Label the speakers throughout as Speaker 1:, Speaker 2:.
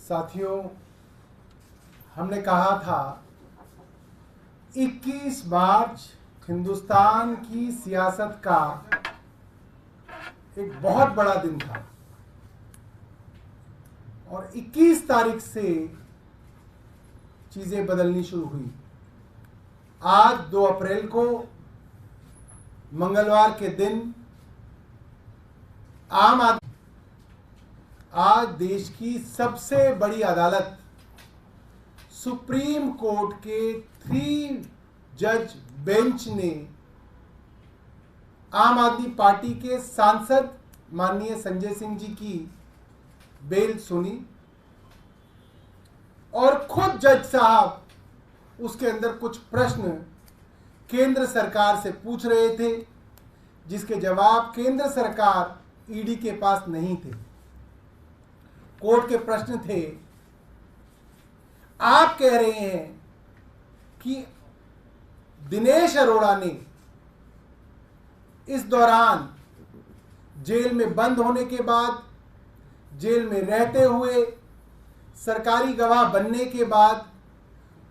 Speaker 1: साथियों, हमने कहा था 21 मार्च हिंदुस्तान की सियासत का एक बहुत बड़ा दिन था और 21 तारीख से चीजें बदलनी शुरू हुई। आज 2 अप्रैल को मंगलवार के दिन आज देश की सबसे बड़ी अदालत सुप्रीम कोर्ट के 3 जज बेंच ने आम आदमी पार्टी के सांसद माननीय संजय सिंह जी की बेल सुनी और खुद जज साहब उसके अंदर कुछ प्रश्न केंद्र सरकार से पूछ रहे थे, जिसके जवाब केंद्र सरकार ईडी के पास नहीं थे। कोर्ट के प्रश्न थे, आप कह रहे हैं कि दिनेश अरोड़ा ने इस दौरान जेल में बंद होने के बाद, जेल में रहते हुए, सरकारी गवाह बनने के बाद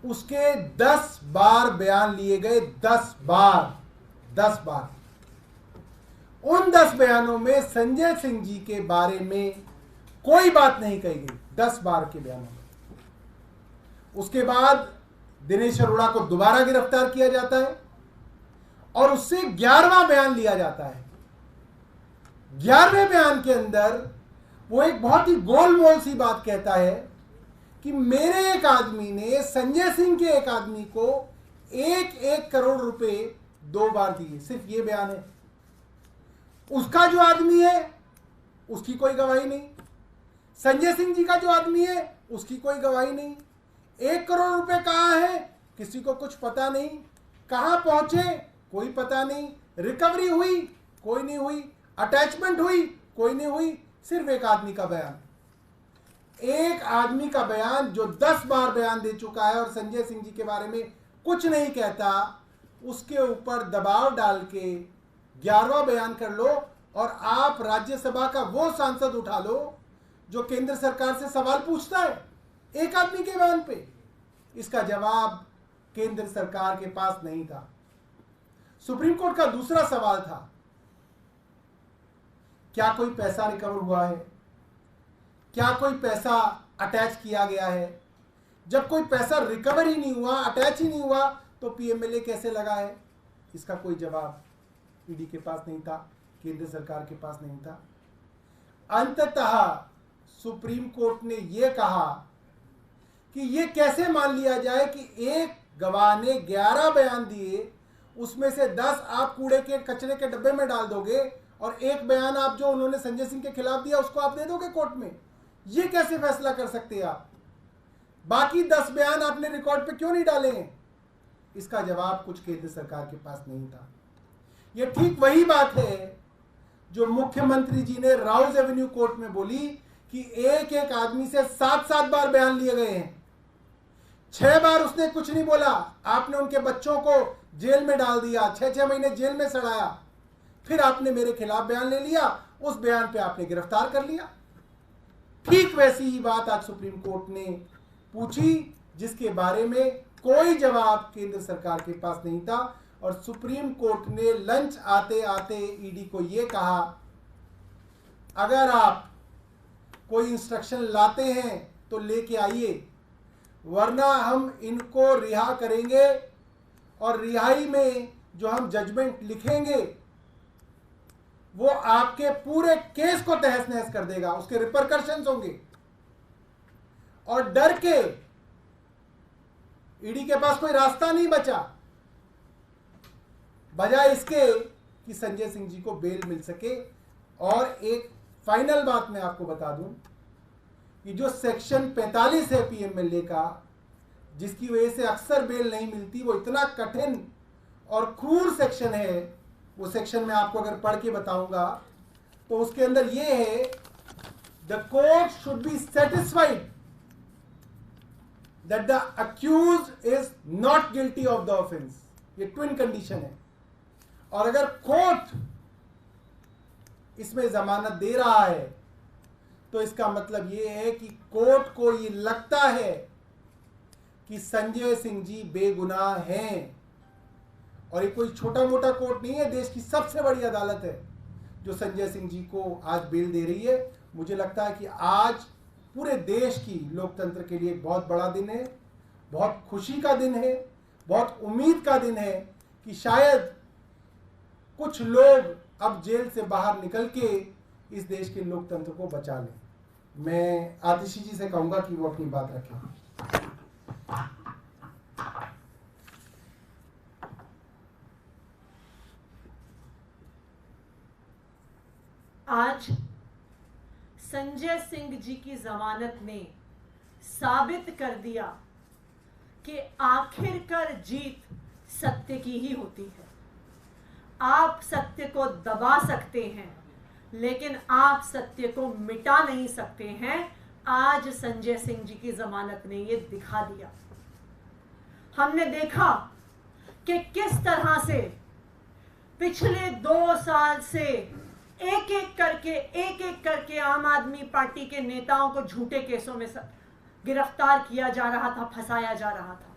Speaker 1: उसके 10 बार बयान लिए गए। 10 बार। उन 10 बयानों में संजय सिंह जी के बारे में कोई बात नहीं कही गई। 10 बार के बयानों में। उसके बाद दिनेश अरोड़ा को दोबारा गिरफ्तार किया जाता है और उससे 11वां बयान लिया जाता है। 11वें बयान के अंदर वो एक बहुत ही गोलमोल सी बात कहता है कि मेरे एक आदमी ने संजय सिंह के एक आदमी को 1 करोड़ रुपए 2 बार दिए। सिर्फ ये बयान है। उसका जो आदमी है उसकी कोई गवाही नहीं, संजय सिंह जी का जो आदमी है उसकी कोई गवाही नहीं। 1 करोड़ रुपए कहाँ है किसी को कुछ पता नहीं, कहाँ पहुंचे कोई पता नहीं, रिकवरी हुई कोई नहीं हुई, अटैचमेंट हुई कोई नहीं हुई। सिर्फ एक आदमी का बयान, एक आदमी का बयान जो 10 बार बयान दे चुका है और संजय सिंह जी के बारे में कुछ नहीं कहता, उसके ऊपर दबाव डाल के 11वां बयान कर लो और आप राज्यसभा का वो सांसद उठा लो जो केंद्र सरकार से सवाल पूछता है एक आदमी के बयान पे। इसका जवाब केंद्र सरकार के पास नहीं था। सुप्रीम कोर्ट का दूसरा सवाल था, क्या कोई पैसा रिकवर हुआ है, क्या कोई पैसा अटैच किया गया है। जब कोई पैसा रिकवर ही नहीं हुआ, अटैच ही नहीं हुआ, तो पीएमएलए कैसे लगा है। इसका कोई जवाब ईडी के पास नहीं था, केंद्र सरकार के पास नहीं था। अंततः सुप्रीम कोर्ट ने यह कहा कि यह कैसे मान लिया जाए कि एक गवाह ने 11 बयान दिए, उसमें से 10 आप कूड़े के कचरे के डब्बे में डाल दोगे और एक बयान आप जो उन्होंने संजय सिंह के खिलाफ दिया उसको आप दे दोगे कोर्ट में। यह कैसे फैसला कर सकते हैं आप। बाकी 10 बयान आपने रिकॉर्ड पे क्यों नहीं डाले हैं। इसका जवाब कुछ केंद्र सरकार के पास नहीं था। यह ठीक वही बात है जो मुख्यमंत्री जी ने राउज एवेन्यू कोर्ट में बोली कि एक आदमी से 7 बार बयान लिए गए हैं। 6 बार उसने कुछ नहीं बोला, आपने उनके बच्चों को जेल में डाल दिया, 6 महीने जेल में सड़ाया, फिर आपने मेरे खिलाफ बयान ले लिया, उस बयान पे आपने गिरफ्तार कर लिया। ठीक वैसी ही बात आज सुप्रीम कोर्ट ने पूछी, जिसके बारे में कोई जवाब केंद्र सरकार के पास नहीं था। और सुप्रीम कोर्ट ने लंच आते आते ईडी को यह कहा, अगर आप कोई इंस्ट्रक्शन लाते हैं तो लेके आइए, वरना हम इनको रिहा करेंगे और रिहाई में जो हम जजमेंट लिखेंगे वो आपके पूरे केस को तहस नहस कर देगा, उसके रिपरकशंस होंगे। और डर के ईडी के पास कोई रास्ता नहीं बचा, बजाय इसके कि संजय सिंह जी को बेल मिल सके। और एक फाइनल बात मैं आपको बता दूं कि जो सेक्शन 45 है पीएमएलए का, जिसकी वजह से अक्सर बेल नहीं मिलती, वो इतना कठिन और क्रूर सेक्शन है। वो सेक्शन मैं आपको अगर पढ़ के बताऊंगा तो उसके अंदर ये है, the court should be satisfied that the accused is not guilty of the offence. ये ट्विन कंडीशन है। और अगर कोर्ट इसमें जमानत दे रहा है तो इसका मतलब ये है कि कोर्ट को ये लगता है कि संजय सिंह जी बेगुनाह हैं। और ये कोई छोटा मोटा कोर्ट नहीं है, देश की सबसे बड़ी अदालत है जो संजय सिंह जी को आज बेल दे रही है। मुझे लगता है कि आज पूरे देश की लोकतंत्र के लिए एक बहुत बड़ा दिन है, बहुत खुशी का दिन है, बहुत उम्मीद का दिन है कि शायद कुछ लोग अब जेल से बाहर निकल के इस देश के लोकतंत्र को बचा लें। मैं आतिशी जी से कहूंगा कि वो अपनी बात रखें।
Speaker 2: आज संजय सिंह जी की जमानत ने साबित कर दिया कि आखिरकार जीत सत्य की ही होती है। आप सत्य को दबा सकते हैं, लेकिन आप सत्य को मिटा नहीं सकते हैं। आज संजय सिंह जी की जमानत ने यह दिखा दिया। हमने देखा कि किस तरह से पिछले 2 साल से एक एक करके आम आदमी पार्टी के नेताओं को झूठे केसों में गिरफ्तार किया जा रहा था, फंसाया जा रहा था।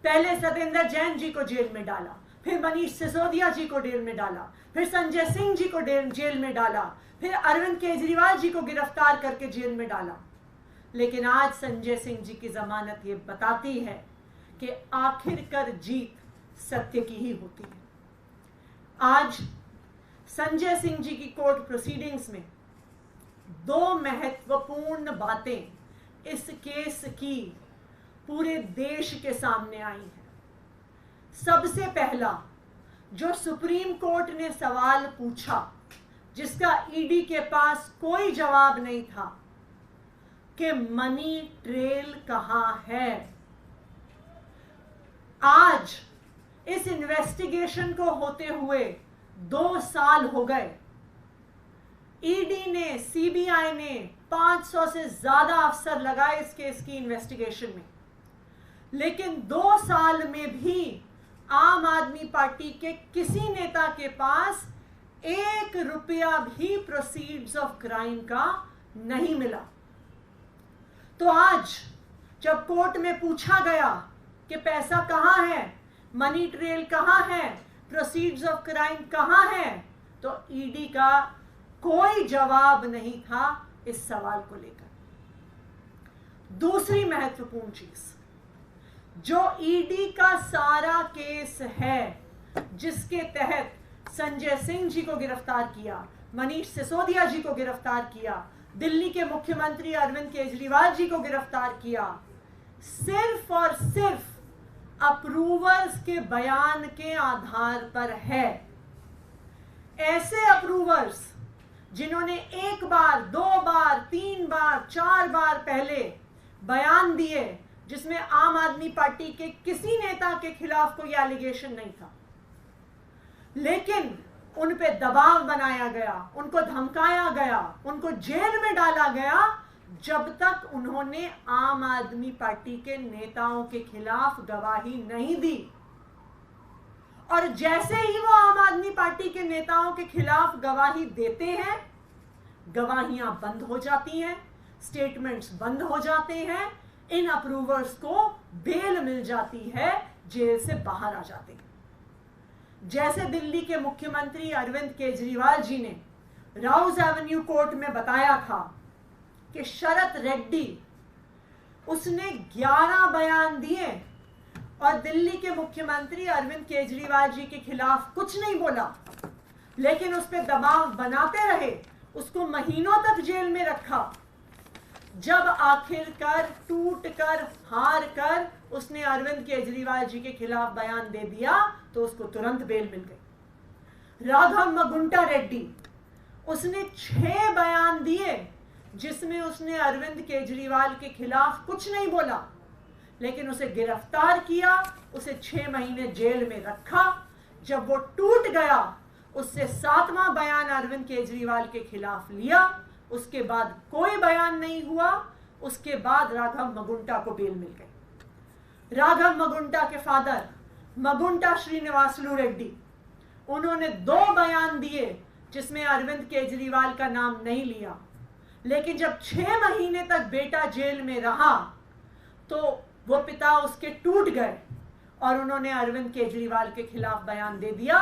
Speaker 2: पहले सत्येंद्र जैन जी को जेल में डाला, फिर मनीष सिसोदिया जी को जेल में डाला, फिर संजय सिंह जी को जेल में डाला, फिर अरविंद केजरीवाल जी को गिरफ्तार करके जेल में डाला। लेकिन आज संजय सिंह जी की जमानत ये बताती है कि आखिरकार जीत सत्य की ही होती है। आज संजय सिंह जी की कोर्ट प्रोसीडिंग्स में 2 महत्वपूर्ण बातें इस केस की पूरे देश के सामने आई हैं। सबसे पहला, जो सुप्रीम कोर्ट ने सवाल पूछा जिसका ईडी के पास कोई जवाब नहीं था कि मनी ट्रेल कहां है। आज इस इन्वेस्टिगेशन को होते हुए 2 साल हो गए। ईडी ने, सीबीआई ने 500 से ज्यादा अफसर लगाए इस केस की इन्वेस्टिगेशन में, लेकिन 2 साल में भी आम आदमी पार्टी के किसी नेता के पास 1 रुपया भी प्रोसीड्स ऑफ क्राइम का नहीं मिला। तो आज जब कोर्ट में पूछा गया कि पैसा कहां है, मनी ट्रेल कहां है, प्रोसीड्स ऑफ क्राइम कहां है, तो ईडी का कोई जवाब नहीं था इस सवाल को लेकर। दूसरी महत्वपूर्ण चीज, जो ईडी का सारा केस है जिसके तहत संजय सिंह जी को गिरफ्तार किया, मनीष सिसोदिया जी को गिरफ्तार किया, दिल्ली के मुख्यमंत्री अरविंद केजरीवाल जी को गिरफ्तार किया, सिर्फ और सिर्फ अप्रूवर्स के बयान के आधार पर है। ऐसे अप्रूवर्स जिन्होंने 1 बार, 2 बार, 3 बार, 4 बार पहले बयान दिए जिसमें आम आदमी पार्टी के किसी नेता के खिलाफ कोई एलिगेशन नहीं था, लेकिन उन पे दबाव बनाया गया, उनको धमकाया गया, उनको जेल में डाला गया जब तक उन्होंने आम आदमी पार्टी के नेताओं के खिलाफ गवाही नहीं दी। और जैसे ही वो आम आदमी पार्टी के नेताओं के खिलाफ गवाही देते हैं, गवाहियां बंद हो जाती हैं, स्टेटमेंट्स बंद हो जाते हैं, इन अप्रूवर्स को बेल मिल जाती है, जेल से बाहर आ जाते हैं। जैसे दिल्ली के मुख्यमंत्री अरविंद केजरीवाल जी ने राउज एवेन्यू कोर्ट में बताया था कि शरत रेड्डी, उसने 11 बयान दिए और दिल्ली के मुख्यमंत्री अरविंद केजरीवाल जी के खिलाफ कुछ नहीं बोला, लेकिन उस पर दबाव बनाते रहे, उसको महीनों तक जेल में रखा। जब आखिरकार टूटकर, हार कर उसने अरविंद केजरीवाल जी के खिलाफ बयान दे दिया तो उसको तुरंत बेल मिल गई। राघव मगुंटा रेड्डी, उसने 6 बयान दिए जिसमें उसने अरविंद केजरीवाल के खिलाफ कुछ नहीं बोला, लेकिन उसे गिरफ्तार किया, उसे 6 महीने जेल में रखा। जब वो टूट गया, उससे 7वां बयान अरविंद केजरीवाल के खिलाफ लिया, उसके बाद कोई बयान नहीं हुआ। उसके बाद राघव मगुंटा को बेल मिल गई। राघव मगुंटा के फादर मगुंटा श्रीनिवासलू रेड्डी, उन्होंने 2 बयान दिए जिसमें अरविंद केजरीवाल का नाम नहीं लिया, लेकिन जब 6 महीने तक बेटा जेल में रहा तो वो पिता उसके टूट गए और उन्होंने अरविंद केजरीवाल के खिलाफ बयान दे दिया।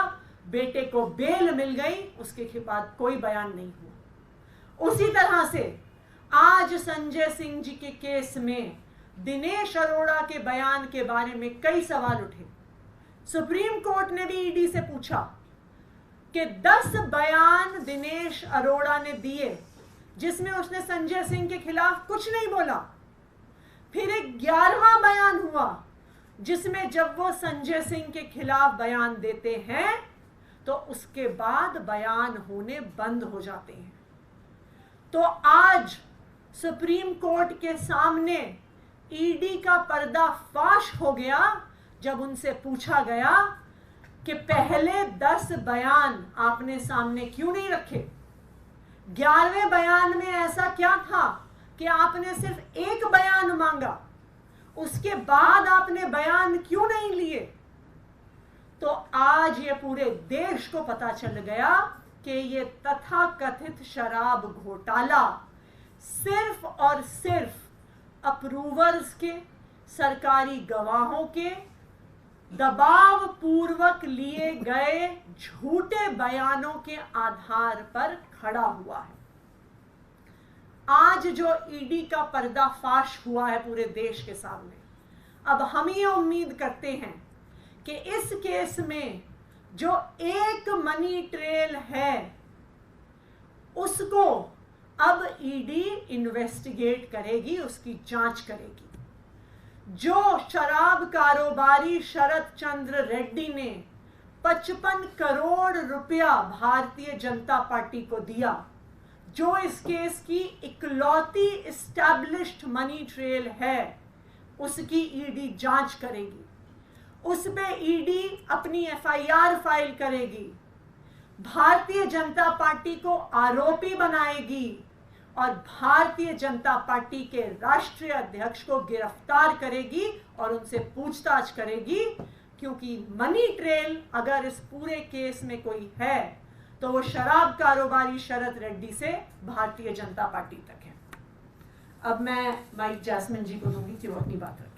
Speaker 2: बेटे को बेल मिल गई, उसके बाद कोई बयान नहीं हुआ। उसी तरह से आज संजय सिंह जी के केस में दिनेश अरोड़ा के बयान के बारे में कई सवाल उठे। सुप्रीम कोर्ट ने भी ईडी से पूछा कि 10 बयान दिनेश अरोड़ा ने दिए जिसमें उसने संजय सिंह के खिलाफ कुछ नहीं बोला। फिर एक 11वां बयान हुआ जिसमें जब वो संजय सिंह के खिलाफ बयान देते हैं तो उसके बाद बयान होने बंद हो जाते हैं। तो आज सुप्रीम कोर्ट के सामने ईडी का पर्दाफाश हो गया जब उनसे पूछा गया कि पहले 10 बयान आपने सामने क्यों नहीं रखे। 11वें बयान में ऐसा क्या था कि आपने सिर्फ एक बयान मांगा, उसके बाद आपने बयान क्यों नहीं लिए। तो आज ये पूरे देश को पता चल गया कि ये तथाकथित शराब घोटाला सिर्फ और सिर्फ अप्रूवर्स के, सरकारी गवाहों के दबाव पूर्वक लिए गए झूठे बयानों के आधार पर खड़ा हुआ है। आज जो ईडी का पर्दाफाश हुआ है पूरे देश के सामने, अब हम ये उम्मीद करते हैं कि इस केस में जो एक मनी ट्रेल है उसको अब ईडी इन्वेस्टिगेट करेगी, उसकी जांच करेगी। जो शराब कारोबारी शरद चंद्र रेड्डी ने 55 करोड़ रुपया भारतीय जनता पार्टी को दिया, जो इस केस की इकलौती एस्टैब्लिश्ड मनी ट्रेल है, उसकी ईडी जांच करेगी। उस पे ईडी अपनी एफआईआर फाइल करेगी, भारतीय जनता पार्टी को आरोपी बनाएगी और भारतीय जनता पार्टी के राष्ट्रीय अध्यक्ष को गिरफ्तार करेगी और उनसे पूछताछ करेगी, क्योंकि मनी ट्रेल अगर इस पूरे केस में कोई है तो वो शराब कारोबारी शरद रेड्डी से भारतीय जनता पार्टी तक है। अब मैं माइक जैस्मिन जी को दूंगी कि वो अपनी बात रखें।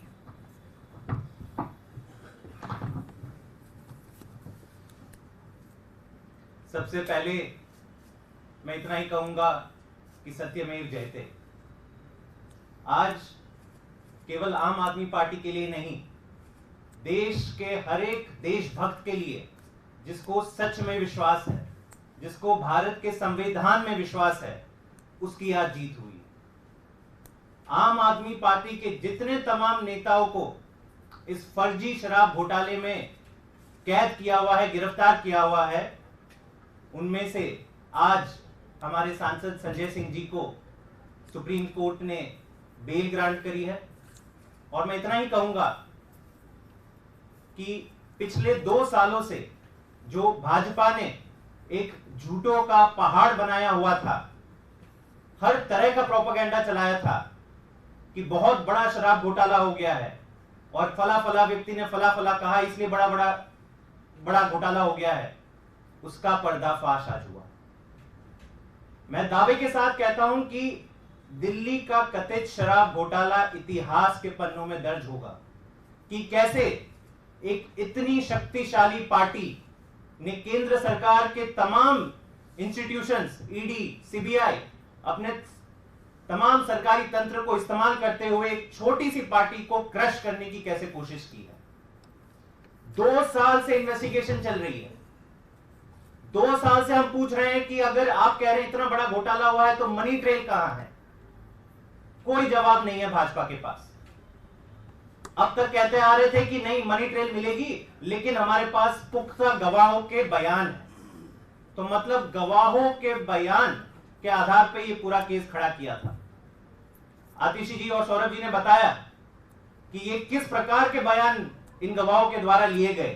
Speaker 3: सबसे पहले मैं इतना ही कहूंगा कि सत्यमेव जयते। आज केवल आम आदमी पार्टी के लिए नहीं, देश के हर एक देशभक्त के लिए, जिसको सच में विश्वास है, जिसको भारत के संविधान में विश्वास है, उसकी आज जीत हुई। आम आदमी पार्टी के जितने तमाम नेताओं को इस फर्जी शराब घोटाले में कैद किया हुआ है, गिरफ्तार किया हुआ है, उनमें से आज हमारे सांसद संजय सिंह जी को सुप्रीम कोर्ट ने बेल ग्रांट करी है। और मैं इतना ही कहूंगा कि पिछले 2 सालों से जो भाजपा ने एक झूठों का पहाड़ बनाया हुआ था, हर तरह का प्रोपेगेंडा चलाया था कि बहुत बड़ा शराब घोटाला हो गया है और फला फला व्यक्ति ने फला फला कहा इसलिए बड़ा घोटाला हो गया है, उसका पर्दाफाश आज हुआ। मैं दावे के साथ कहता हूं कि दिल्ली का कथित शराब घोटाला इतिहास के पन्नों में दर्ज होगा कि कैसे एक इतनी शक्तिशाली पार्टी ने केंद्र सरकार के तमाम इंस्टीट्यूशंस, ईडी, सीबीआई, अपने तमाम सरकारी तंत्र को इस्तेमाल करते हुए एक छोटी सी पार्टी को क्रश करने की कैसे कोशिश की है। 2 साल से इन्वेस्टिगेशन चल रही है। 2 साल से हम पूछ रहे हैं कि अगर आप कह रहे हैं इतना बड़ा घोटाला हुआ है तो मनी ट्रेल कहां है? कोई जवाब नहीं है भाजपा के पास। अब तक कहते आ रहे थे कि नहीं मनी ट्रेल मिलेगी, लेकिन हमारे पास पुख्ता गवाहों के बयान है। तो मतलब गवाहों के बयान के आधार पर यह पूरा केस खड़ा किया था। आतिशी जी और सौरभ जी ने बताया कि ये किस प्रकार के बयान इन गवाहों के द्वारा लिए गए,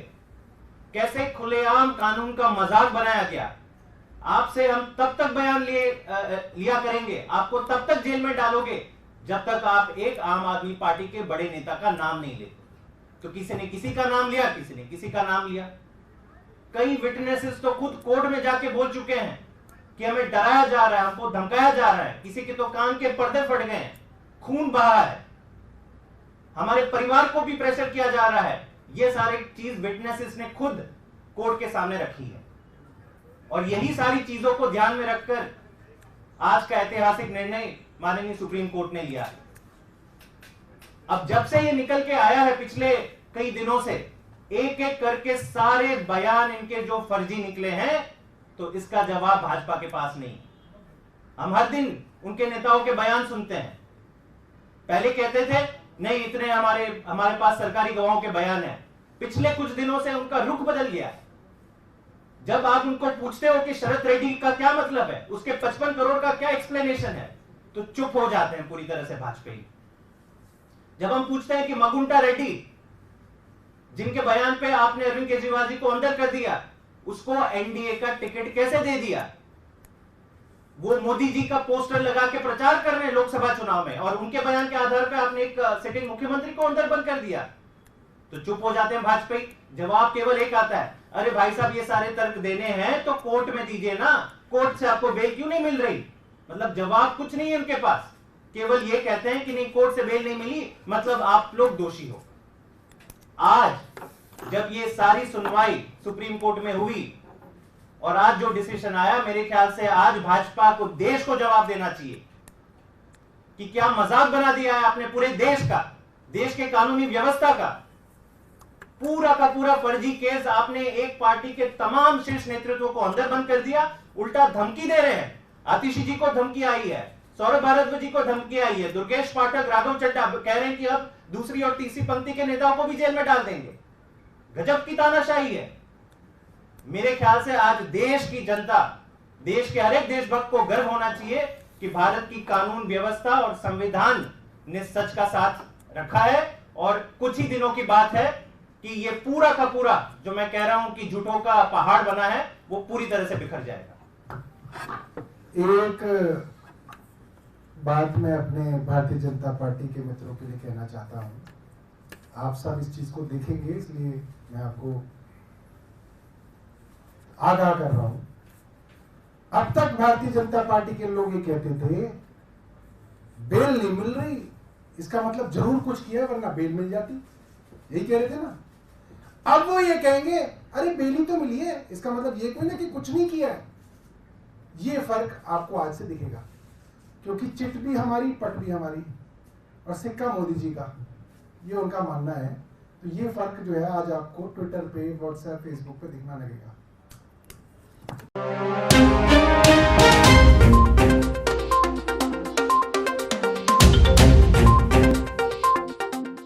Speaker 3: कैसे खुलेआम कानून का मजाक बनाया गया। आपसे हम तब तक बयान लिया करेंगे, आपको तब तक जेल में डालोगे जब तक आप एक आम आदमी पार्टी के बड़े नेता का नाम नहीं लेते। तो किसी ने किसी का नाम लिया, किसी ने किसी का नाम लिया। कई विटनेसेस तो खुद कोर्ट में जाके बोल चुके हैं कि हमें डराया जा रहा है, हमको धमकाया जा रहा है, किसी के तो कान के पर्दे फट गए हैं, खून बहा है, हमारे परिवार को भी प्रेशर किया जा रहा है, ये सारी चीज विटनेसेस ने खुद कोर्ट के सामने रखी है। और यही सारी चीजों को ध्यान में रखकर आज का ऐतिहासिक निर्णय माननीय सुप्रीम कोर्ट ने लिया है। अब जब से ये निकल के आया है पिछले कई दिनों से, एक एक करके सारे बयान इनके जो फर्जी निकले हैं, तो इसका जवाब भाजपा के पास नहीं। हम हर दिन उनके नेताओं के बयान सुनते हैं। पहले कहते थे नहीं, इतने हमारे पास सरकारी गवाहों के बयान है। पिछले कुछ दिनों से उनका रुख बदल गया है। जब आप उनको पूछते हो कि शरद रेड्डी का क्या मतलब है, उसके 55 करोड़ का क्या एक्सप्लेनेशन है, तो चुप हो जाते हैं पूरी तरह से भाजपाई। जब हम पूछते हैं कि मगुंटा रेड्डी, जिनके बयान पे आपने अरविंद केजरीवाल जी को अंदर कर दिया, उसको एनडीए का टिकट कैसे दे दिया, वो मोदी जी का पोस्टर लगा के प्रचार कर रहे हैं लोकसभा चुनाव में, और उनके बयान के आधार पर आपने एक सिटिंग मुख्यमंत्री को अंदर बंद कर दिया, तो चुप हो जाते हैं भाजपाई। जवाब केवल एक आता है, अरे भाई साहब ये सारे तर्क देने हैं तो कोर्ट में दीजिए ना, कोर्ट से आपको बेल क्यों नहीं मिल रही। मतलब जवाब कुछ नहीं है उनके पास, केवल ये कहते हैं कि नहीं कोर्ट से बेल नहीं मिली मतलब आप लोग दोषी हो। आज जब ये सारी सुनवाई सुप्रीम कोर्ट में हुई और आज जो डिसीजन आया, मेरे ख्याल से आज भाजपा को, देश को जवाब देना चाहिए कि क्या मजाक बना दिया है आपने पूरे देश का, देश के कानूनी व्यवस्था का। पूरा का पूरा फर्जी केस आपने एक पार्टी के तमाम शीर्ष नेतृत्व को अंदर बंद कर दिया, उल्टा धमकी दे रहे हैं। आतिशी जी को धमकी आई है, सौरभ भारद्वाज जी को धमकी आई है, दुर्गेश पाठक, राघव चड्ढा कह रहे हैं कि अब दूसरी और तीसरी पंक्ति के नेताओं को भी जेल में डाल देंगे। गजब की तानाशाही है। मेरे ख्याल से आज देश की जनता, देश के हर एक देशभक्त को गर्व होना चाहिए कि भारत की कानून व्यवस्था और संविधान ने सच का साथ रखा है। और कुछ ही दिनों की बात है कि ये पूरा का पूरा जो मैं कह रहा हूं कि झूठों का पहाड़ बना है, वो पूरी तरह से बिखर जाएगा।
Speaker 1: एक बात मैं अपने भारतीय जनता पार्टी के मित्रों के लिए कहना चाहता हूं। आप सब इस चीज को देखेंगे, इसलिए मैं आपको आगाह कर रहा हूं। अब तक भारतीय जनता पार्टी के लोग ये कहते थे बेल नहीं मिल रही, इसका मतलब जरूर कुछ किया वरना बेल मिल जाती, यही कह रहे थे ना। अब वो ये कहेंगे अरे बेल ही तो मिली है, इसका मतलब ये कोई ना कि कुछ नहीं किया है। ये फर्क आपको आज से दिखेगा, क्योंकि चिट भी हमारी, पट भी हमारी, और सिक्का मोदी जी का, ये उनका मानना है। तो ये फर्क जो है आज आपको ट्विटर पे, व्हाट्सएप, फेसबुक पे दिखना लगेगा।